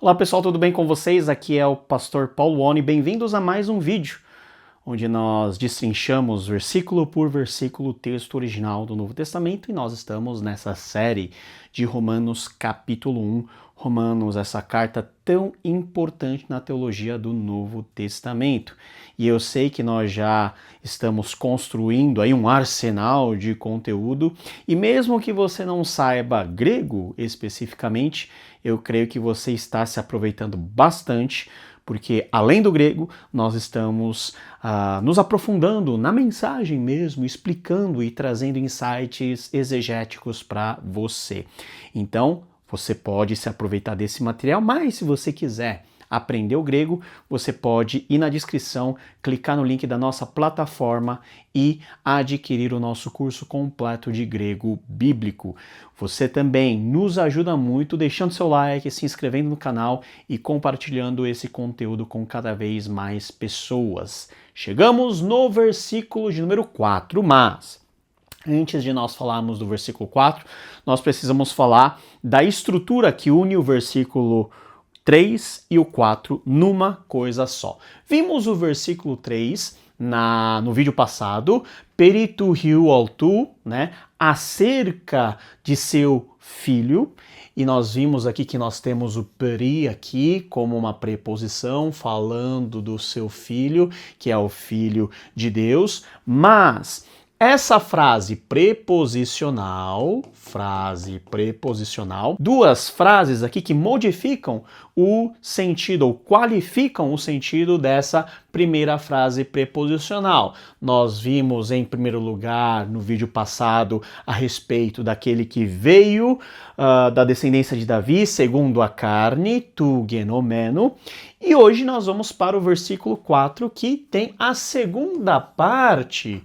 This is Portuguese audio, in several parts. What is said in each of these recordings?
Olá pessoal, tudo bem com vocês? Aqui é o Pastor Paulo Oni. Bem-vindos a mais um vídeo onde nós destrinchamos versículo por versículo o texto original do Novo Testamento, e nós estamos nessa série de Romanos capítulo 1. Romanos, essa carta tão importante na teologia do Novo Testamento. E eu sei que nós já estamos construindo aí um arsenal de conteúdo, e mesmo que você não saiba grego especificamente, eu creio que você está se aproveitando bastante, porque além do grego, nós estamos nos aprofundando na mensagem mesmo, explicando e trazendo insights exegéticos para você. Então, você pode se aproveitar desse material, mas se você quiser aprender o grego, você pode ir na descrição, clicar no link da nossa plataforma e adquirir o nosso curso completo de grego bíblico. Você também nos ajuda muito deixando seu like, se inscrevendo no canal e compartilhando esse conteúdo com cada vez mais pessoas. Chegamos no versículo de número 4, mas antes de nós falarmos do versículo 4, nós precisamos falar da estrutura que une o versículo 3 e o 4 numa coisa só. Vimos o versículo 3 no vídeo passado, peritu hiu altu, né, acerca de seu filho, e nós vimos aqui que nós temos o peri aqui como uma preposição falando do seu filho, que é o filho de Deus, mas essa frase preposicional, duas frases aqui que modificam o sentido ou qualificam o sentido dessa primeira frase preposicional. Nós vimos em primeiro lugar no vídeo passado a respeito daquele que veio da descendência de Davi segundo a carne, tu genomeno, e hoje nós vamos para o versículo 4 que tem a segunda parte,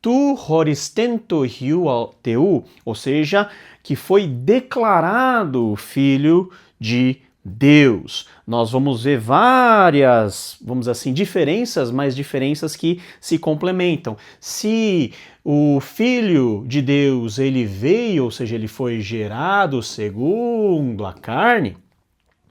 tu horistento hiu teu, ou seja, que foi declarado filho de Deus. Nós vamos ver várias, vamos dizer assim, diferenças, mas diferenças que se complementam. Se o filho de Deus, ele veio, ou seja, ele foi gerado segundo a carne,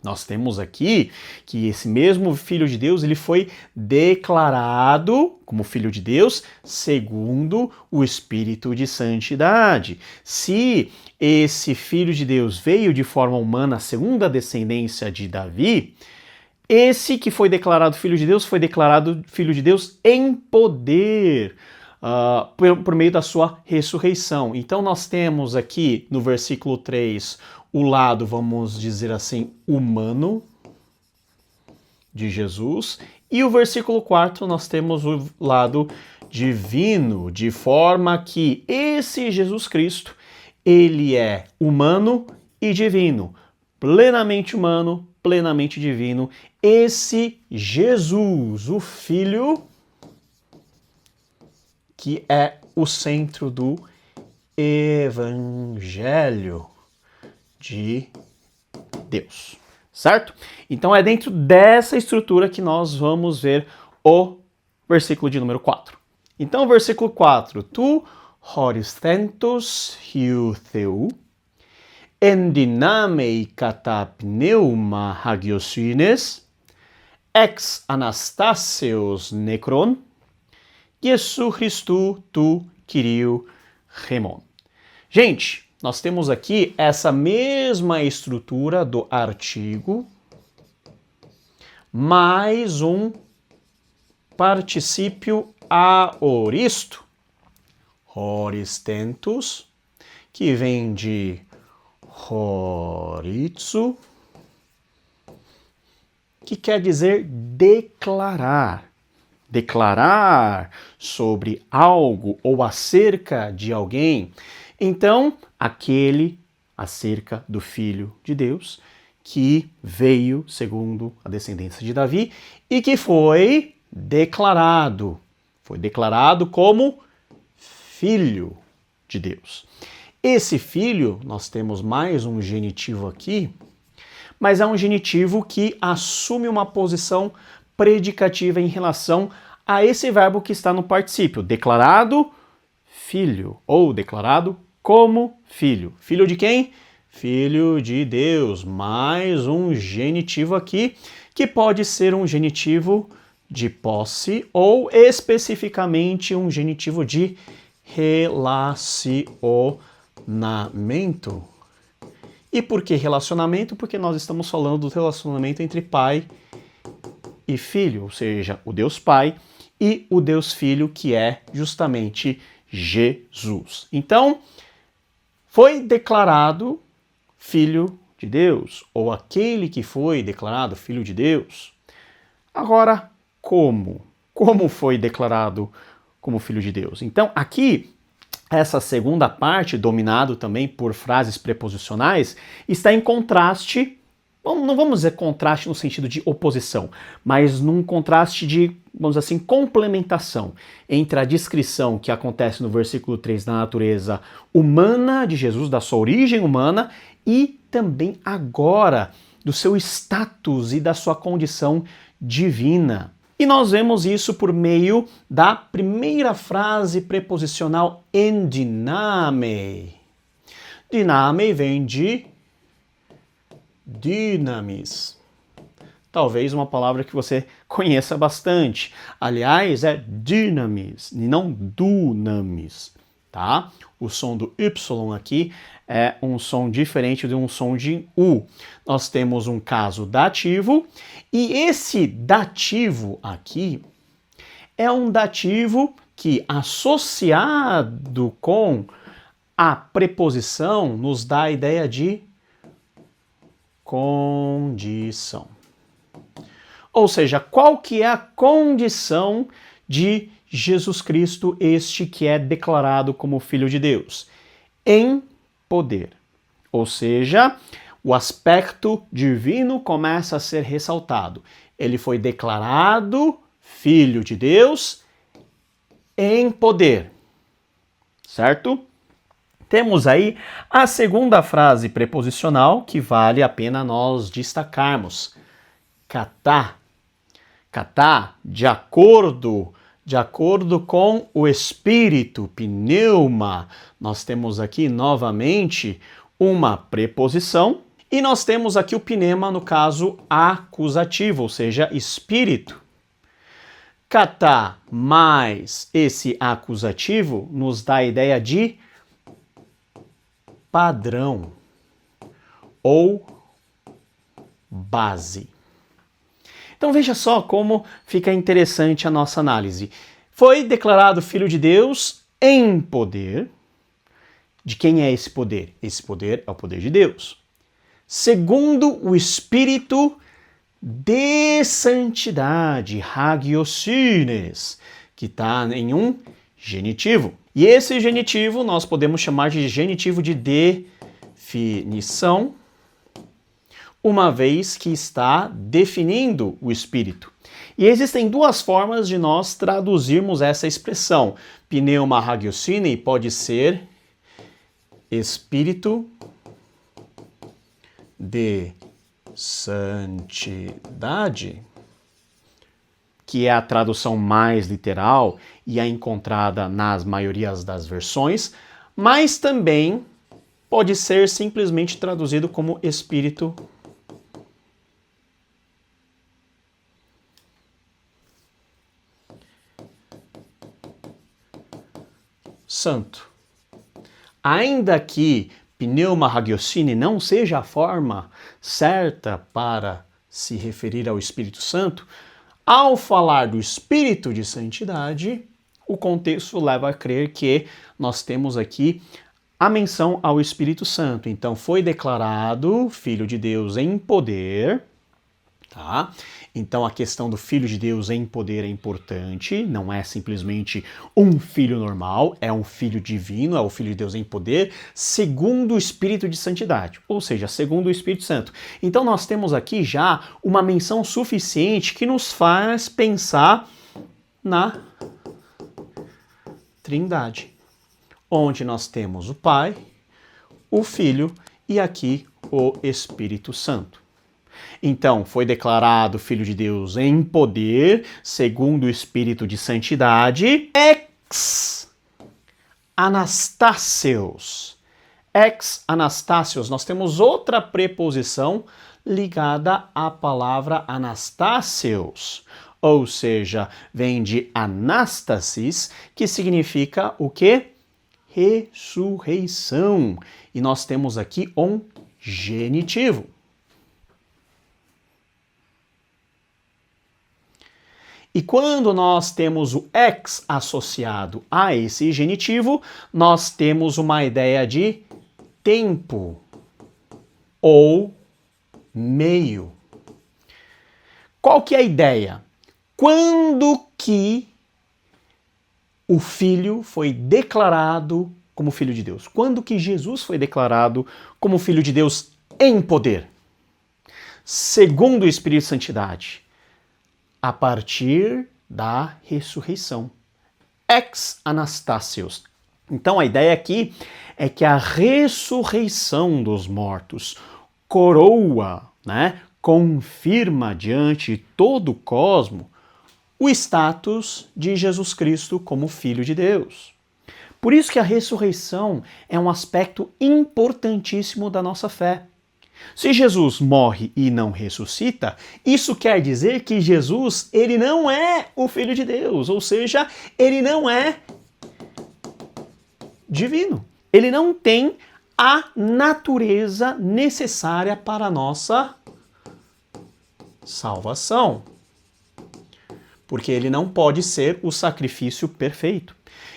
nós temos aqui que esse mesmo Filho de Deus, ele foi declarado como Filho de Deus segundo o Espírito de Santidade. Se esse Filho de Deus veio de forma humana segundo a descendência de Davi, esse que foi declarado Filho de Deus foi declarado Filho de Deus em poder, por meio da sua ressurreição. Então nós temos aqui no versículo 3 o lado, vamos dizer assim, humano de Jesus, e o versículo 4 nós temos o lado divino, de forma que esse Jesus Cristo, ele é humano e divino, plenamente humano, plenamente divino. Esse Jesus, o Filho, que é o centro do Evangelho de Deus, certo? Então é dentro dessa estrutura que nós vamos ver o versículo de número 4. Então, versículo 4, tu horistentos hiu theu, endinamei kata pneuma hagiosines, ex Anastaseos necron, Jesu Christu tu Kyriou Remon. Gente, nós temos aqui essa mesma estrutura do artigo, mais um particípio aoristo, horistentos, que vem de horitsu, que quer dizer declarar. Declarar sobre algo ou acerca de alguém. Então, aquele acerca do Filho de Deus que veio segundo a descendência de Davi e que foi declarado como Filho de Deus. Esse filho, nós temos mais um genitivo aqui, mas é um genitivo que assume uma posição predicativa em relação a esse verbo que está no particípio, declarado filho ou declarado como filho. Filho de quem? Filho de Deus. Mais um genitivo aqui, que pode ser um genitivo de posse ou especificamente um genitivo de relacionamento. E por que relacionamento? Porque nós estamos falando do relacionamento entre pai e filho, ou seja, o Deus Pai e o Deus Filho, que é justamente Jesus. Então, foi declarado Filho de Deus, ou aquele que foi declarado Filho de Deus. Agora, como? Como foi declarado como Filho de Deus? Então, aqui, essa segunda parte, dominado também por frases preposicionais, está em contraste, não vamos dizer contraste no sentido de oposição, mas num contraste de, vamos dizer assim, complementação entre a descrição que acontece no versículo 3 da natureza humana de Jesus, da sua origem humana, e também agora do seu status e da sua condição divina. E nós vemos isso por meio da primeira frase preposicional endiname. Diname vem de dynamis. Talvez uma palavra que você conheça bastante. Aliás, é dynamis e não dunamis, tá? O som do Y aqui é um som diferente de um som de U. Nós temos um caso dativo e esse dativo aqui é um dativo que, associado com a preposição, nos dá a ideia de condição. Ou seja, qual que é a condição de Jesus Cristo, este que é declarado como Filho de Deus? Em poder. Ou seja, o aspecto divino começa a ser ressaltado. Ele foi declarado Filho de Deus em poder. Certo? Temos aí a segunda frase preposicional que vale a pena nós destacarmos. Katá. Katá, de acordo com o espírito, pneuma. Nós temos aqui novamente uma preposição e nós temos aqui o pneuma no caso acusativo, ou seja, espírito. Katá mais esse acusativo nos dá a ideia de padrão ou base. Então veja só como fica interessante a nossa análise. Foi declarado Filho de Deus em poder. De quem é esse poder? Esse poder é o poder de Deus. Segundo o Espírito de santidade, hagiosines, que está em um genitivo. E esse genitivo nós podemos chamar de genitivo de definição, uma vez que está definindo o Espírito. E existem duas formas de nós traduzirmos essa expressão. Pneuma hagiosine pode ser Espírito de santidade, que é a tradução mais literal e é encontrada nas maiorias das versões, mas também pode ser simplesmente traduzido como Espírito Santo. Ainda que pneuma hagiosine não seja a forma certa para se referir ao Espírito Santo, ao falar do Espírito de Santidade, o contexto leva a crer que nós temos aqui a menção ao Espírito Santo. Então, foi declarado Filho de Deus em poder, tá? Então, a questão do Filho de Deus em poder é importante, não é simplesmente um filho normal, é um filho divino, é o Filho de Deus em poder, segundo o Espírito de Santidade, ou seja, segundo o Espírito Santo. Então, nós temos aqui já uma menção suficiente que nos faz pensar na Trindade, onde nós temos o Pai, o Filho e aqui o Espírito Santo. Então, foi declarado Filho de Deus em poder, segundo o Espírito de Santidade, ex Anastáseos. Ex Anastasios, nós temos outra preposição ligada à palavra Anastasios, ou seja, vem de Anastasis, que significa o quê? Ressurreição. E nós temos aqui um genitivo. E quando nós temos o ex associado a esse genitivo, nós temos uma ideia de tempo ou meio. Qual que é a ideia? Quando que o Filho foi declarado como Filho de Deus? Quando que Jesus foi declarado como Filho de Deus em poder? Segundo o Espírito de Santidade, a partir da ressurreição. Ex Anastasios. Então a ideia aqui é que a ressurreição dos mortos coroa, confirma diante de todo o cosmo o status de Jesus Cristo como Filho de Deus. Por isso que a ressurreição é um aspecto importantíssimo da nossa fé. Se Jesus morre e não ressuscita, isso quer dizer que Jesus, ele não é o Filho de Deus, ou seja, ele não é divino. Ele não tem a natureza necessária para a nossa salvação. Porque ele não pode ser o sacrifício perfeito.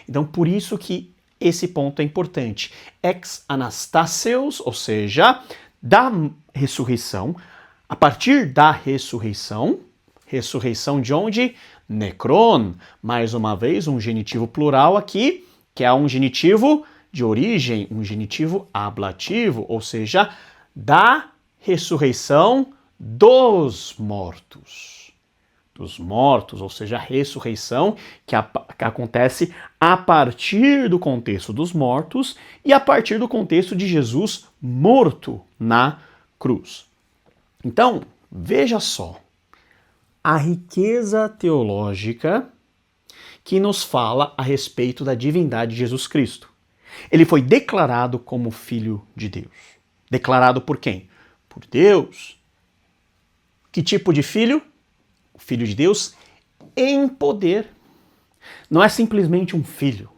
Então, por isso que esse ponto é importante. Ex Anastasios, ou seja, da ressurreição, a partir da ressurreição de onde? Necron, mais uma vez um genitivo plural aqui, que é um genitivo de origem, um genitivo ablativo, ou seja, da ressurreição dos mortos. Dos mortos, ou seja, a ressurreição que acontece a partir do contexto dos mortos e a partir do contexto de Jesus morto na cruz. Então, veja só, a riqueza teológica que nos fala a respeito da divindade de Jesus Cristo. Ele foi declarado como Filho de Deus. Declarado por quem? Por Deus. Que tipo de filho? O Filho de Deus em poder. Não é simplesmente um filho.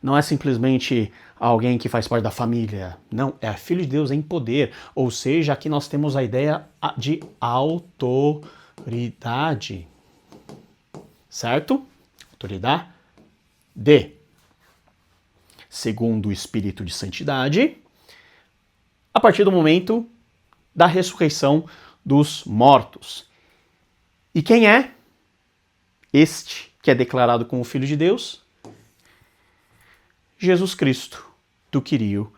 Não é simplesmente alguém que faz parte da família. Não, é Filho de Deus em poder. Ou seja, aqui nós temos a ideia de autoridade. Certo? Autoridade. Segundo o Espírito de Santidade, a partir do momento da ressurreição dos mortos. E quem é este que é declarado como Filho de Deus? Jesus Cristo, tu Kyriou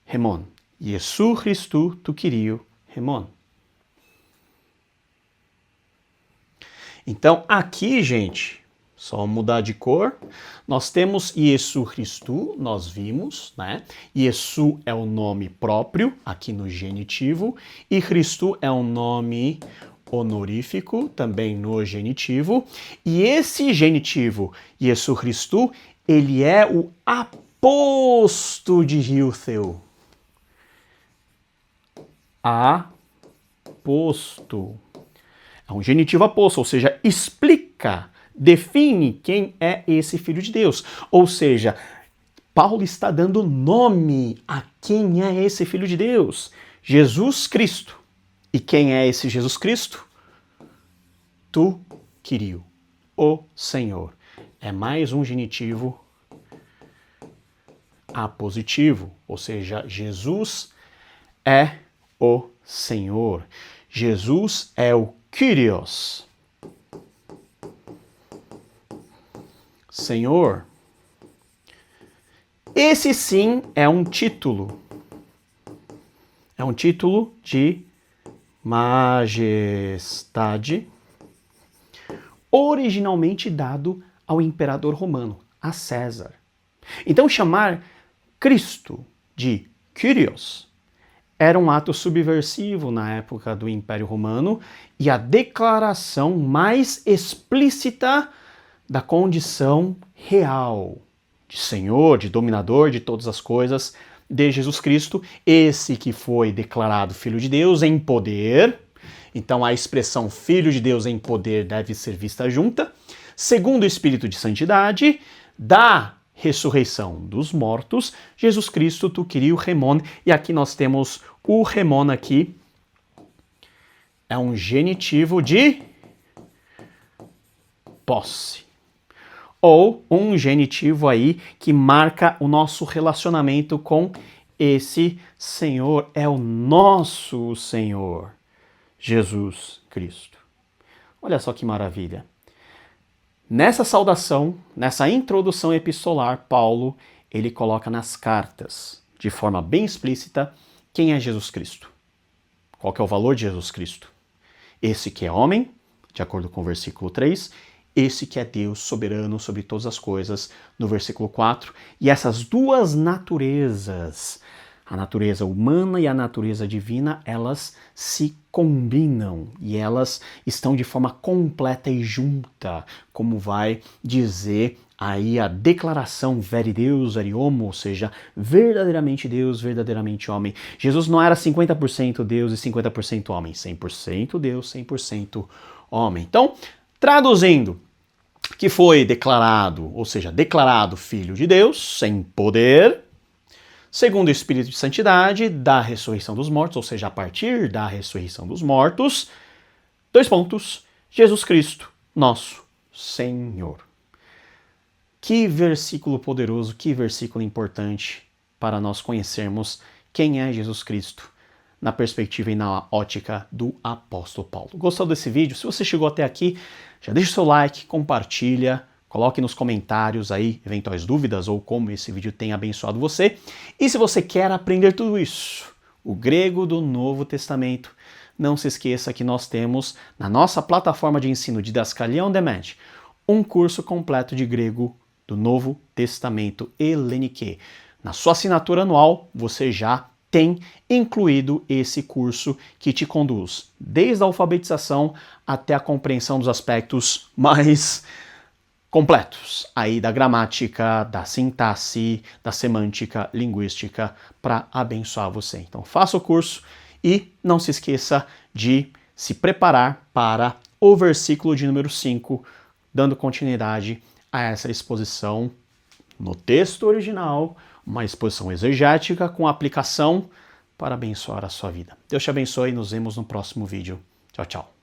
Hemon. Jesu Christu, tu Kyriou Hemon. Então, aqui, gente, só mudar de cor, nós temos Jesu Christu, nós vimos, Jesu é o nome próprio, aqui no genitivo, e Christu é um nome honorífico, também no genitivo, e esse genitivo, Jesu Christu, ele é o aposto de Hiltheu. Aposto. É um genitivo aposto, ou seja, explica, define quem é esse Filho de Deus. Ou seja, Paulo está dando nome a quem é esse Filho de Deus. Jesus Cristo. E quem é esse Jesus Cristo? Tu Kyriou, o Senhor. É mais um genitivo apositivo, ou seja, Jesus é o Senhor. Jesus é o Kyrios. Senhor. Esse sim é um título. É um título de majestade, originalmente dado ao imperador romano, a César. Então chamar Cristo de Kyrios era um ato subversivo na época do Império Romano e a declaração mais explícita da condição real de Senhor, de dominador de todas as coisas de Jesus Cristo, esse que foi declarado Filho de Deus em poder. Então a expressão Filho de Deus em poder deve ser vista junta. Segundo o Espírito de Santidade, da ressurreição dos mortos, Jesus Cristo tu queria o remon. E aqui nós temos o remon aqui. É um genitivo de posse. Ou um genitivo aí que marca o nosso relacionamento com esse Senhor. É o nosso Senhor, Jesus Cristo. Olha só que maravilha. Nessa saudação, nessa introdução epistolar, Paulo, ele coloca nas cartas, de forma bem explícita, quem é Jesus Cristo. Qual que é o valor de Jesus Cristo? Esse que é homem, de acordo com o versículo 3, esse que é Deus soberano sobre todas as coisas, no versículo 4, e essas duas naturezas, a natureza humana e a natureza divina, elas se combinam e elas estão de forma completa e junta, como vai dizer aí a declaração veri Deus, veri homo, ou seja, verdadeiramente Deus, verdadeiramente homem. Jesus não era 50% Deus e 50% homem, 100% Deus, 100% homem. Então, traduzindo, que foi declarado, ou seja, declarado Filho de Deus, sem poder, segundo o Espírito de Santidade, da ressurreição dos mortos, ou seja, a partir da ressurreição dos mortos, 2 pontos, Jesus Cristo, nosso Senhor. Que versículo poderoso, que versículo importante para nós conhecermos quem é Jesus Cristo na perspectiva e na ótica do apóstolo Paulo. Gostou desse vídeo? Se você chegou até aqui, já deixa o seu like, compartilha, coloque nos comentários aí eventuais dúvidas ou como esse vídeo tem abençoado você. E se você quer aprender tudo isso, o grego do Novo Testamento, não se esqueça que nós temos na nossa plataforma de ensino Didascalia On Demand um curso completo de grego do Novo Testamento Helenique. Na sua assinatura anual, você já tem incluído esse curso que te conduz desde a alfabetização até a compreensão dos aspectos mais completos aí da gramática, da sintaxe, da semântica, linguística, para abençoar você. Então faça o curso e não se esqueça de se preparar para o versículo de número 5, dando continuidade a essa exposição no texto original, uma exposição exegética com aplicação para abençoar a sua vida. Deus te abençoe e nos vemos no próximo vídeo. Tchau, tchau.